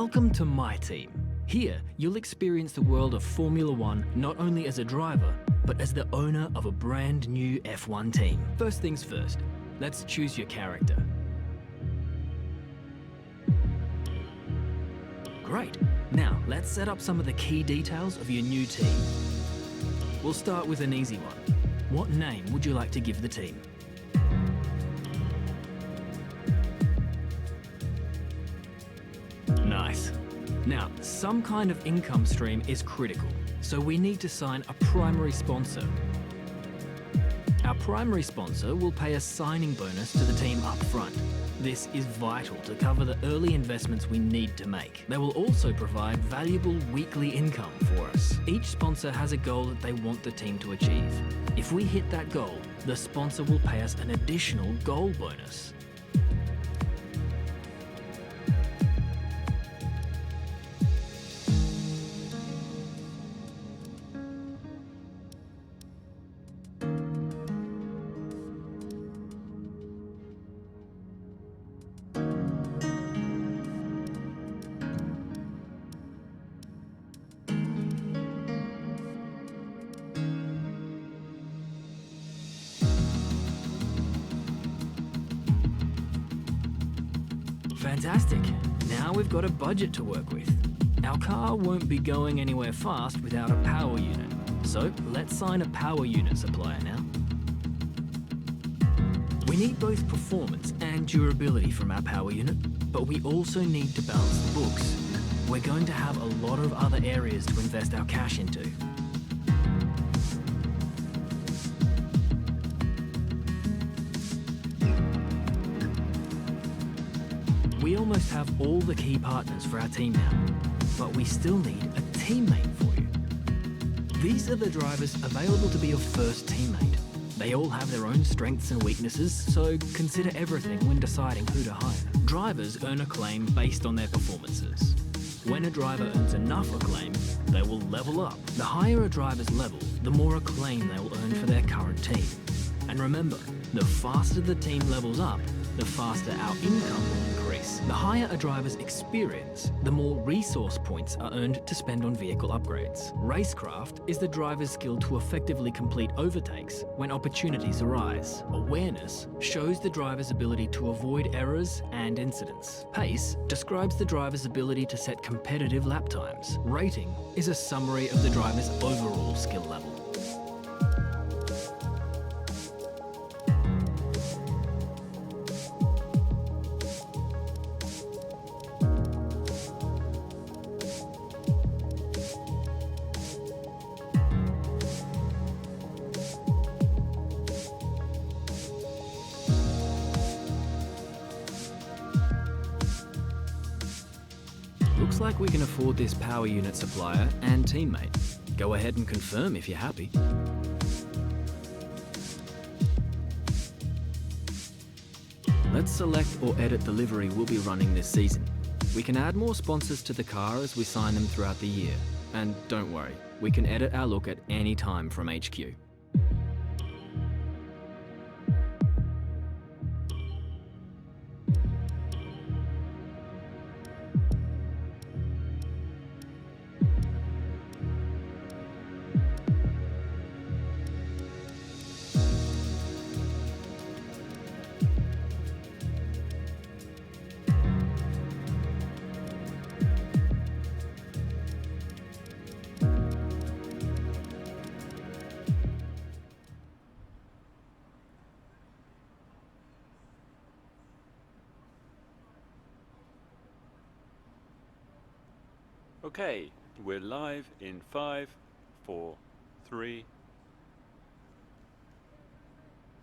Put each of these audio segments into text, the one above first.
Welcome to my team. Here, you'll experience the world of Formula One not only as a driver, but as the owner of a brand new F1 team. First things first, let's choose your character. Great. Now, let's set up some of the key details of your new team. We'll start with an easy one. What name would you like to give the team? Nice. Now, some kind of income stream is critical, so we need to sign a primary sponsor. Our primary sponsor will pay a signing bonus to the team up front. This is vital to cover the early investments we need to make. They will also provide valuable weekly income for us. Each sponsor has a goal that they want the team to achieve. If we hit that goal, the sponsor will pay us an additional goal bonus. Fantastic. Now we've got a budget to work with. Our car won't be going anywhere fast without a power unit. So let's sign a power unit supplier now. We need both performance and durability from our power unit, but we also need to balance the books. We're going to have a lot of other areas to invest our cash into. We almost have all the key partners for our team now, but we still need a teammate for you. These are the drivers available to be your first teammate. They all have their own strengths and weaknesses, so consider everything when deciding who to hire. Drivers earn acclaim based on their performances. When a driver earns enough acclaim, they will level up. The higher a driver's level, the more acclaim they will earn for their current team. And remember, the faster the team levels up, the faster our income will increase. The higher a driver's experience, the more resource points are earned to spend on vehicle upgrades. Racecraft is the driver's skill to effectively complete overtakes when opportunities arise. Awareness shows the driver's ability to avoid errors and incidents. Pace describes the driver's ability to set competitive lap times. Rating is a summary of the driver's overall skill level. Looks like we can afford this power unit supplier and teammate. Go ahead and confirm if you're happy. Let's select or edit the livery we'll be running this season. We can add more sponsors to the car as we sign them throughout the year. And don't worry, we can edit our look at any time from HQ. Okay, we're live in 5, 4, 3.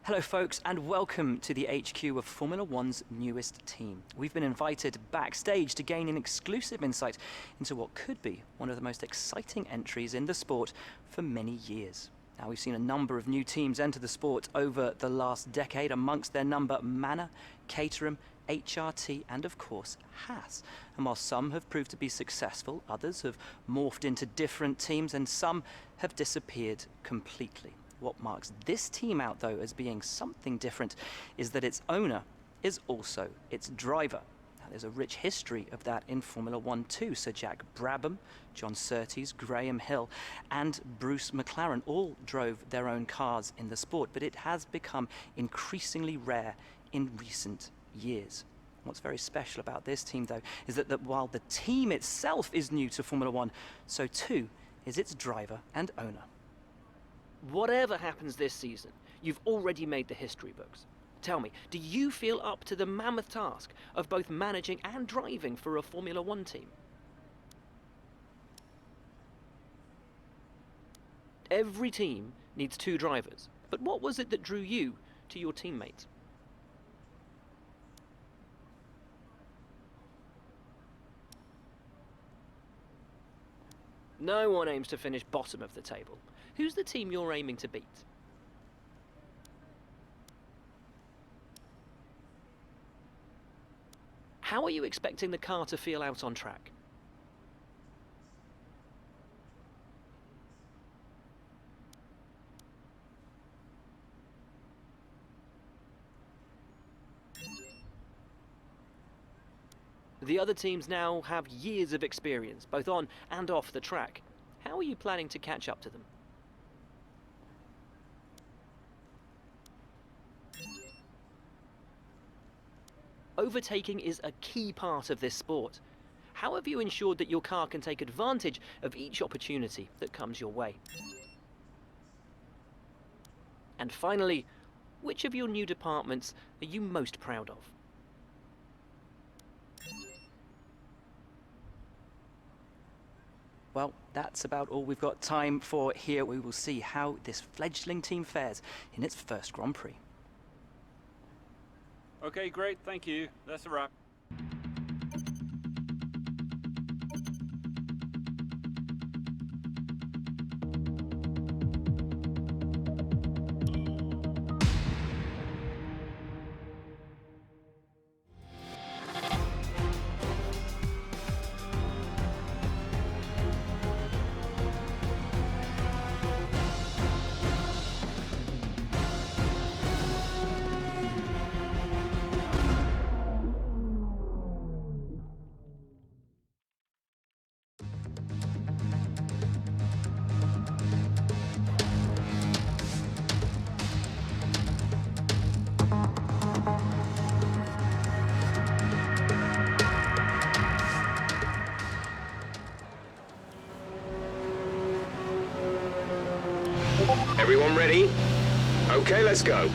Hello folks, and welcome to the HQ of Formula One's newest team. We've been invited backstage to gain an exclusive insight into what could be one of the most exciting entries in the sport for many years. Now, we've seen a number of new teams enter the sport over the last decade, amongst their number Manor, Caterham, HRT and of course Haas. And while some have proved to be successful, others have morphed into different teams and some have disappeared completely. What marks this team out though as being something different is that its owner is also its driver. Now, there's a rich history of that in Formula One too. Sir Jack Brabham, John Surtees, Graham Hill and Bruce McLaren all drove their own cars in the sport, but it has become increasingly rare in recent years. What's very special about this team, though, is that while the team itself is new to Formula One, so too is its driver and owner. Whatever happens this season, you've already made the history books. Tell me, do you feel up to the mammoth task of both managing and driving for a Formula One team? Every team needs 2 drivers, but what was it that drew you to your teammates? No one aims to finish bottom of the table. Who's the team you're aiming to beat? How are you expecting the car to feel out on track? The other teams now have years of experience, both on and off the track. How are you planning to catch up to them? Overtaking is a key part of this sport. How have you ensured that your car can take advantage of each opportunity that comes your way? And finally, which of your new departments are you most proud of? Well, that's about all we've got time for here. We will see how this fledgling team fares in its first Grand Prix. Okay, great, thank you. That's a wrap. Everyone ready? Okay, let's go.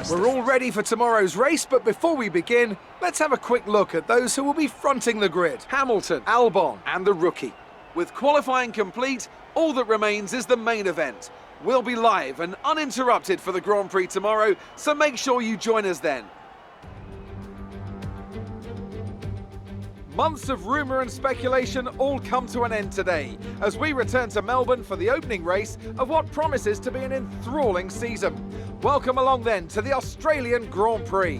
We're all ready for tomorrow's race, but before we begin, let's have a quick look at those who will be fronting the grid. Hamilton, Albon and the rookie. With qualifying complete, all that remains is the main event. We'll be live and uninterrupted for the Grand Prix tomorrow, so make sure you join us then. Months of rumour and speculation all come to an end today, as we return to Melbourne for the opening race of what promises to be an enthralling season. Welcome along then to the Australian Grand Prix.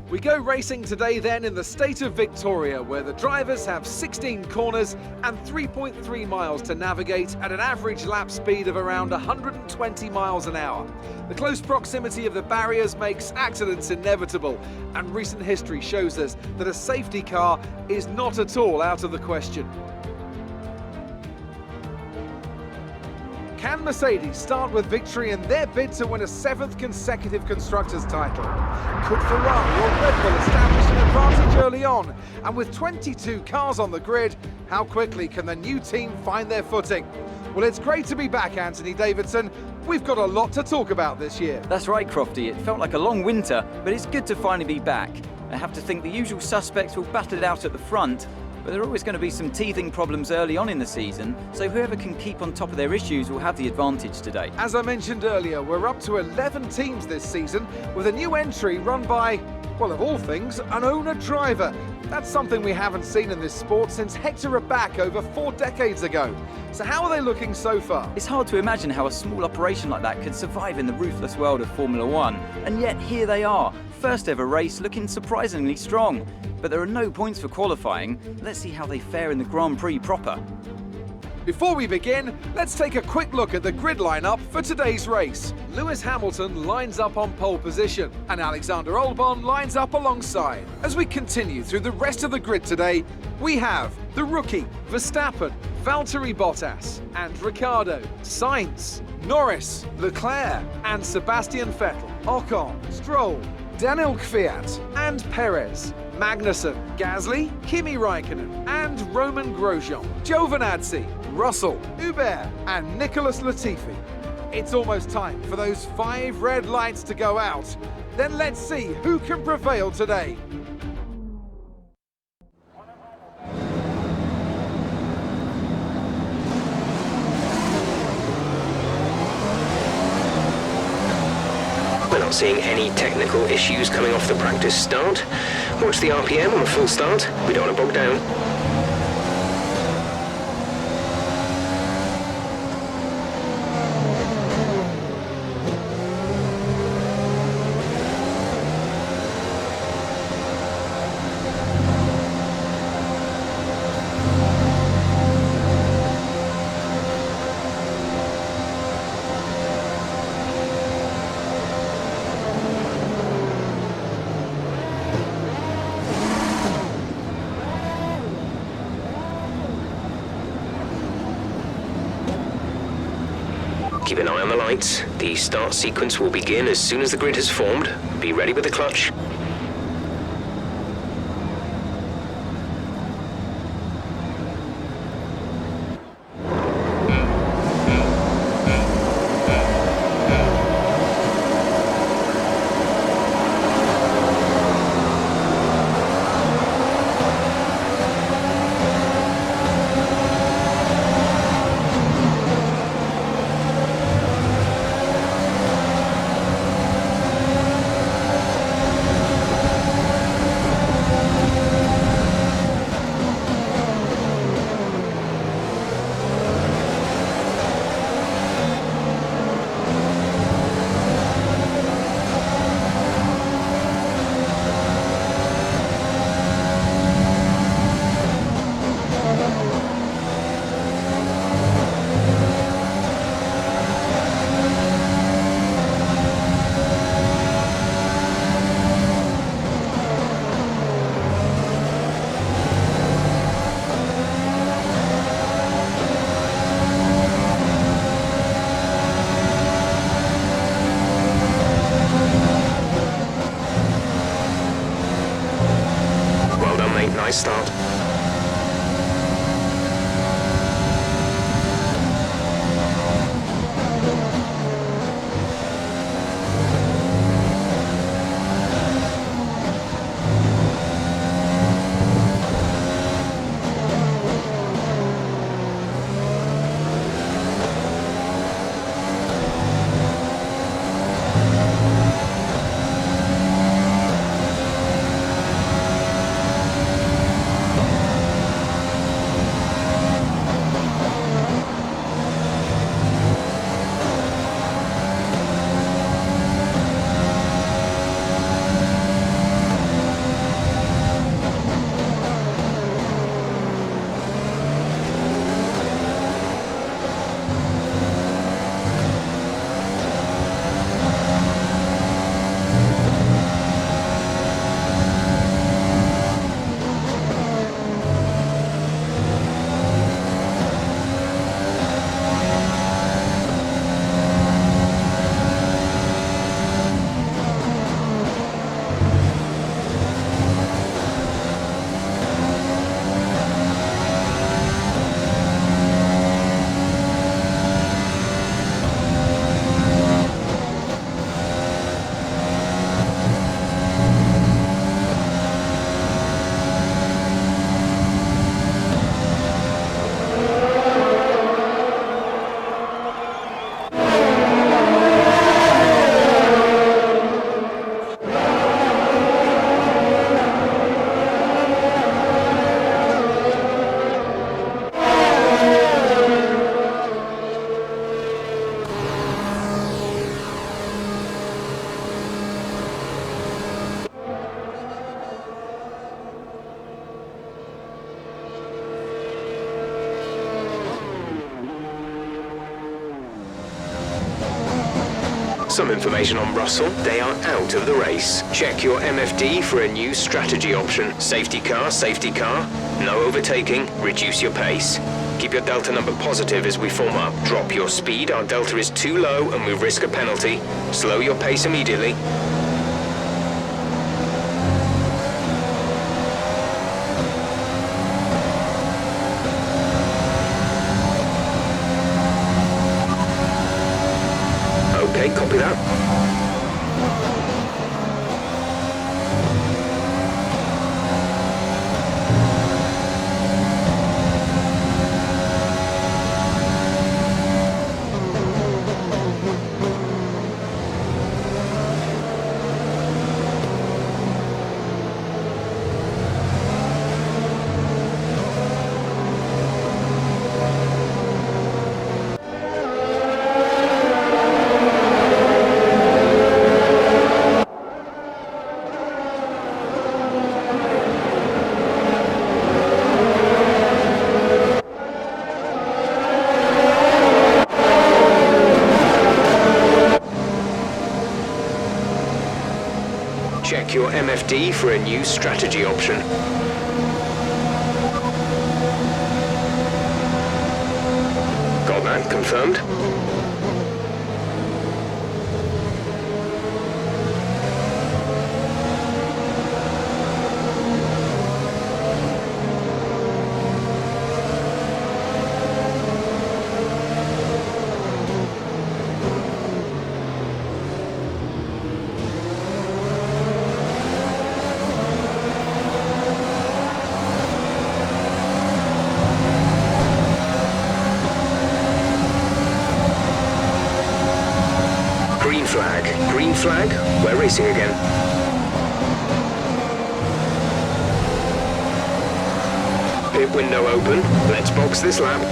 We go racing today then in the state of Victoria, where the drivers have 16 corners and 3.3 miles to navigate at an average lap speed of around 120 miles an hour. The close proximity of the barriers makes accidents inevitable, and recent history shows us that a safety car is not at all out of the question. Can Mercedes start with victory in their bid to win a 7th consecutive Constructors' title? Could Ferrari or Red Bull establish an advantage early on? And with 22 cars on the grid, how quickly can the new team find their footing? Well, it's great to be back, Anthony Davidson. We've got a lot to talk about this year. That's right, Crofty. It felt like a long winter, but it's good to finally be back. I have to think the usual suspects will battle it out at the front, but there are always going to be some teething problems early on in the season, so whoever can keep on top of their issues will have the advantage today. As I mentioned earlier, we're up to 11 teams this season, with a new entry run by, well, of all things, an owner-driver. That's something we haven't seen in this sport since Hector Raback over 4 decades ago. So how are they looking so far? It's hard to imagine how a small operation like that could survive in the ruthless world of Formula One, and yet here they are, first ever race looking surprisingly strong. But there are no points for qualifying. Let's see how they fare in the Grand Prix proper. Before we begin, let's take a quick look at the grid lineup for today's race. Lewis Hamilton lines up on pole position, and Alexander Albon lines up alongside. As we continue through the rest of the grid today, we have the rookie, Verstappen, Valtteri Bottas, and Ricciardo, Sainz, Norris, Leclerc, and Sebastian Vettel, Ocon, Stroll, Daniel Kvyat, and Perez, Magnussen, Gasly, Kimi Raikkonen, and Roman Grosjean, Giovinazzi, Russell, Hubert, and Nicholas Latifi. It's almost time for those 5 red lights to go out. Then let's see who can prevail today. We're not seeing any technical issues coming off the practice start. Watch the RPM on the full start. We don't want to bog down. Keep an eye on the lights. The start sequence will begin as soon as the grid has formed. Be ready with the clutch. some information on Russell. They are out of the race. Check your MFD for a new strategy option. Safety car, no overtaking, reduce your pace. Keep your delta number positive as we form up. Drop your speed, our delta is too low and we risk a penalty. Slow your pace immediately. Okay, copy that. Check your MFD for a new strategy option. Got that, confirmed. Green flag, we're racing again. Pit window open, let's box this lap.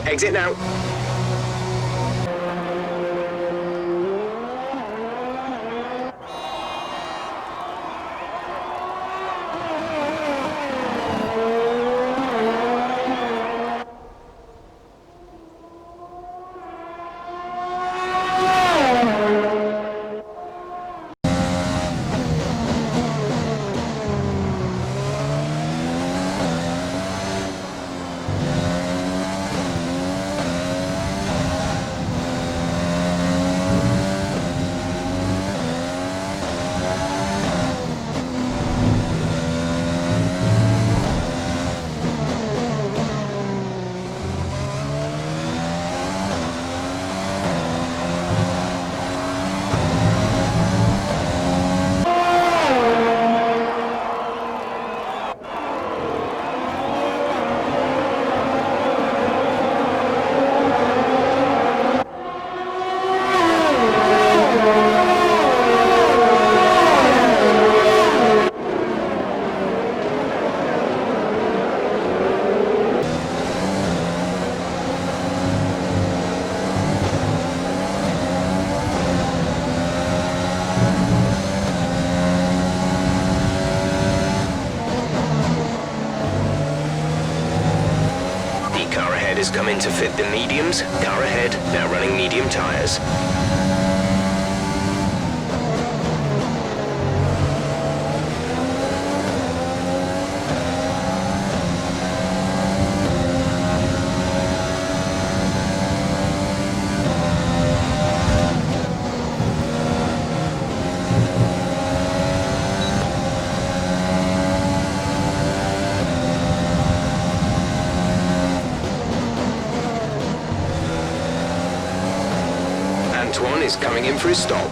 Exit now. riders come in to fit the mediums. Car ahead, now running medium tyres. Antoine is coming in for his stop.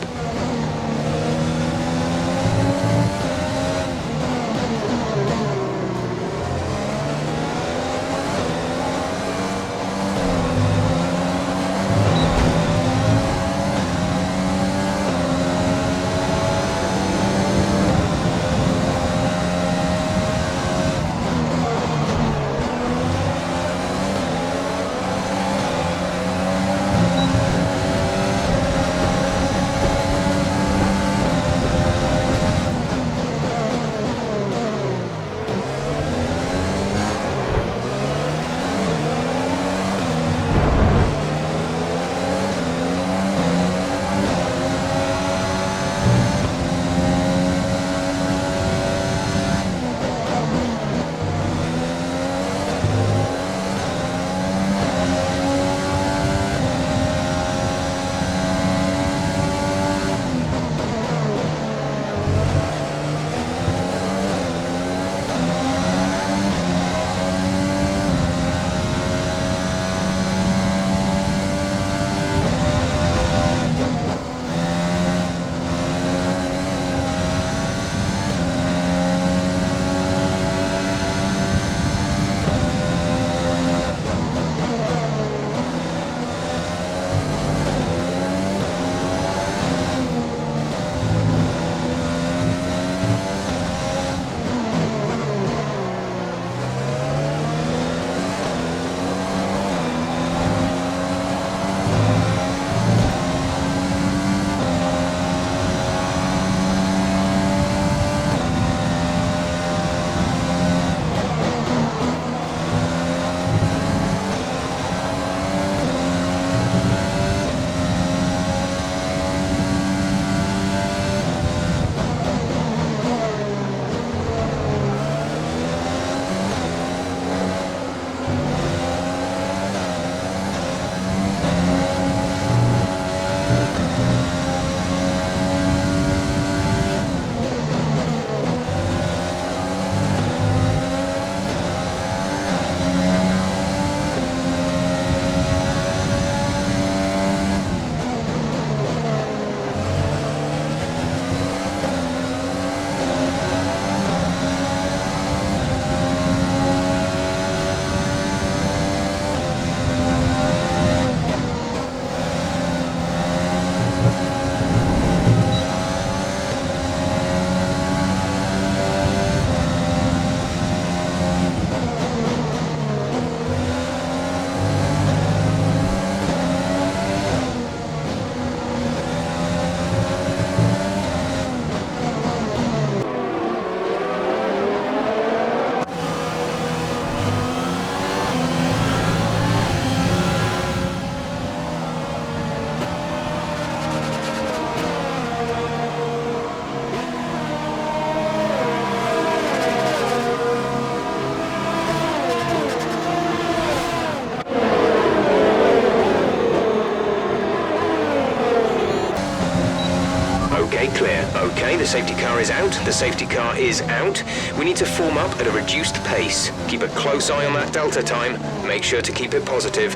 Clear. Okay, the safety car is out. The safety car is out. We need to form up at a reduced pace. Keep a close eye on that delta time. Make sure to keep it positive.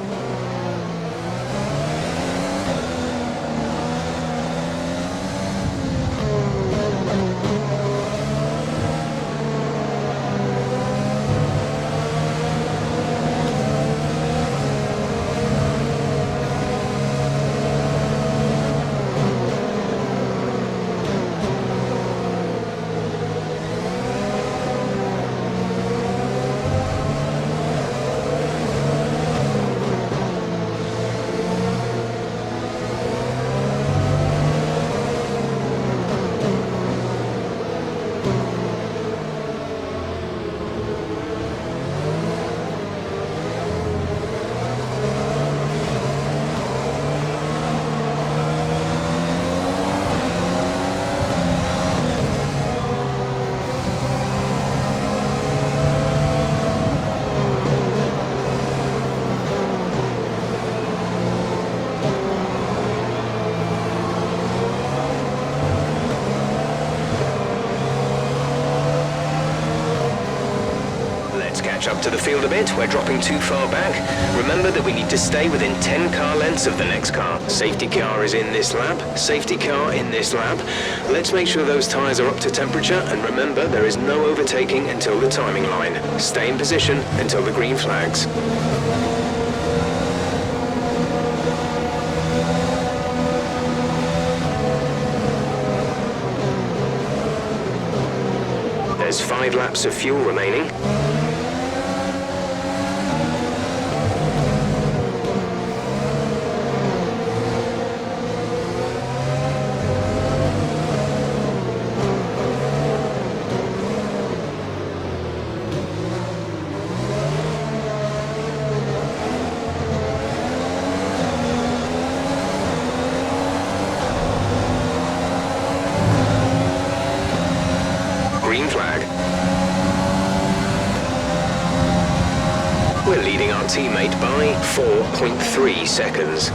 Let's catch up to the field a bit. We're dropping too far back. Remember that we need to stay within 10 car lengths of the next car. Safety car is in this lap. Safety car in this lap. Let's make sure those tyres are up to temperature, and remember there is no overtaking until the timing line. Stay in position until the green flags. There's 5 laps of fuel remaining. Green flag. We're leading our teammate by 4.3 seconds.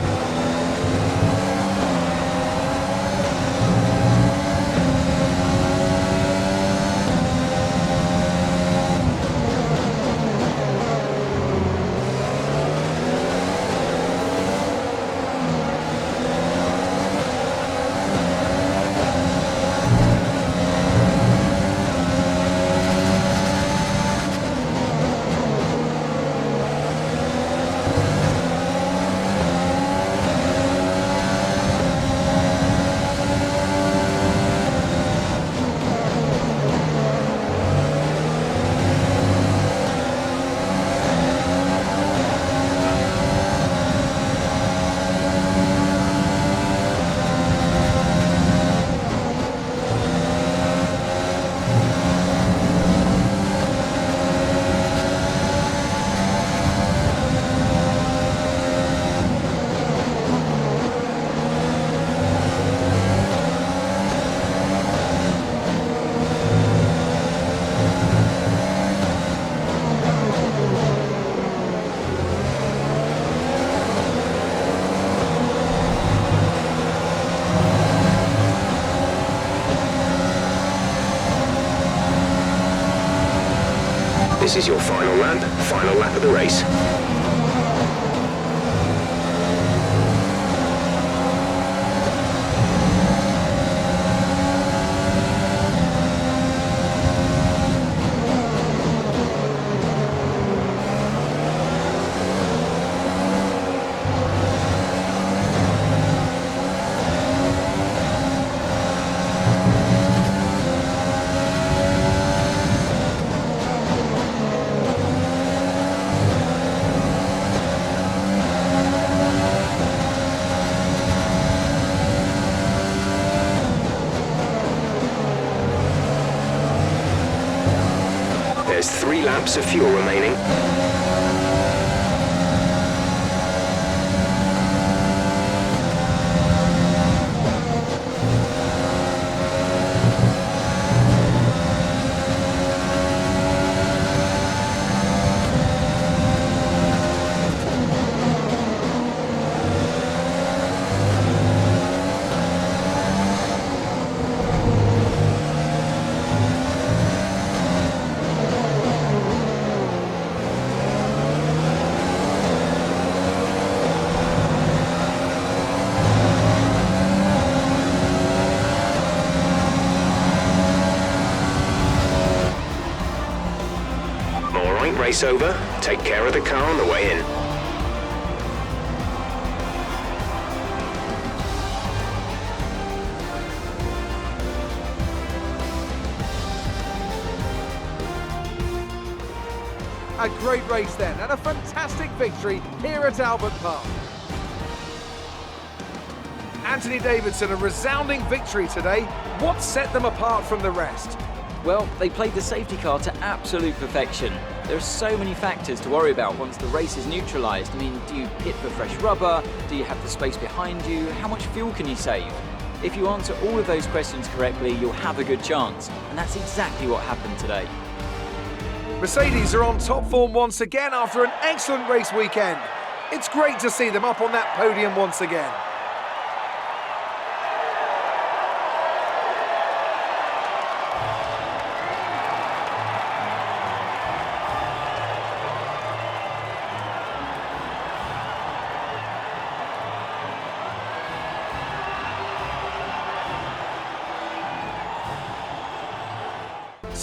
This is your final lap of the race. There's 3 laps of fuel remaining. Race over. Take care of the car on the way in. A great race then, and a fantastic victory here at Albert Park. Anthony Davidson, a resounding victory today. What set them apart from the rest? Well, they played the safety car to absolute perfection. There are so many factors to worry about once the race is neutralised. I mean, do you pit for fresh rubber? Do you have the space behind you? How much fuel can you save? If you answer all of those questions correctly, you'll have a good chance. And that's exactly what happened today. Mercedes are on top form once again after an excellent race weekend. It's great to see them up on that podium once again.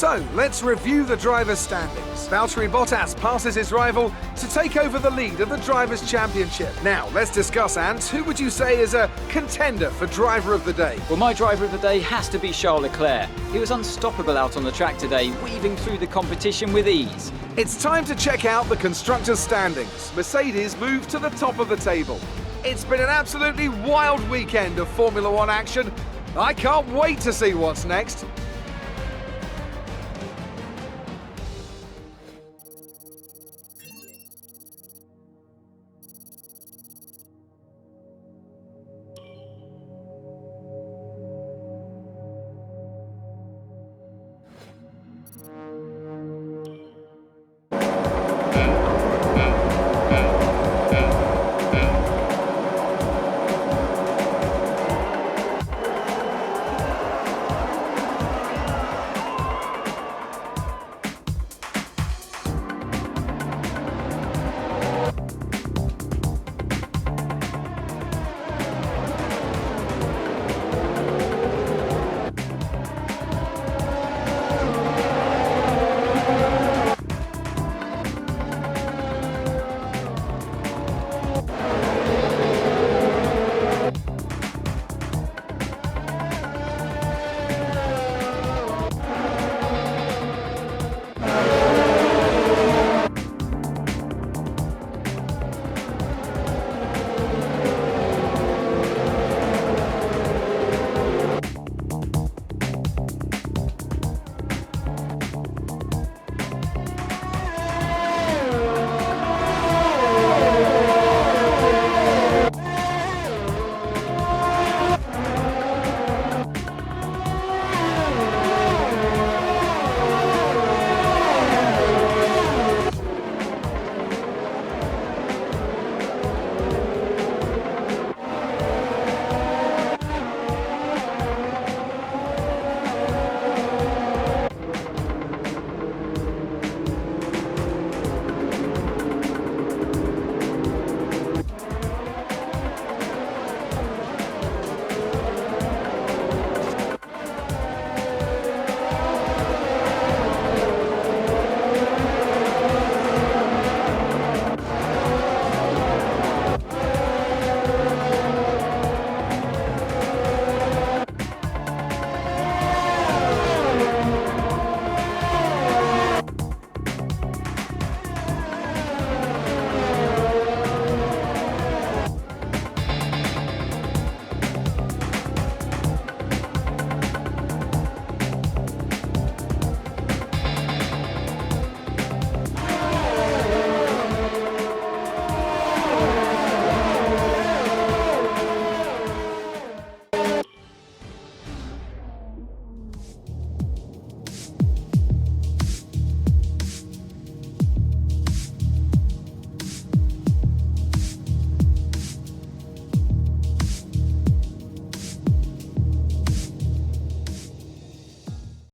So, let's review the drivers' standings. Valtteri Bottas passes his rival to take over the lead of the Drivers' Championship. Now, let's discuss, Ant, who would you say is a contender for Driver of the Day? Well, my driver of the day has to be Charles Leclerc. He was unstoppable out on the track today, weaving through the competition with ease. It's time to check out the constructors' standings. Mercedes moved to the top of the table. It's been an absolutely wild weekend of Formula One action. I can't wait to see what's next.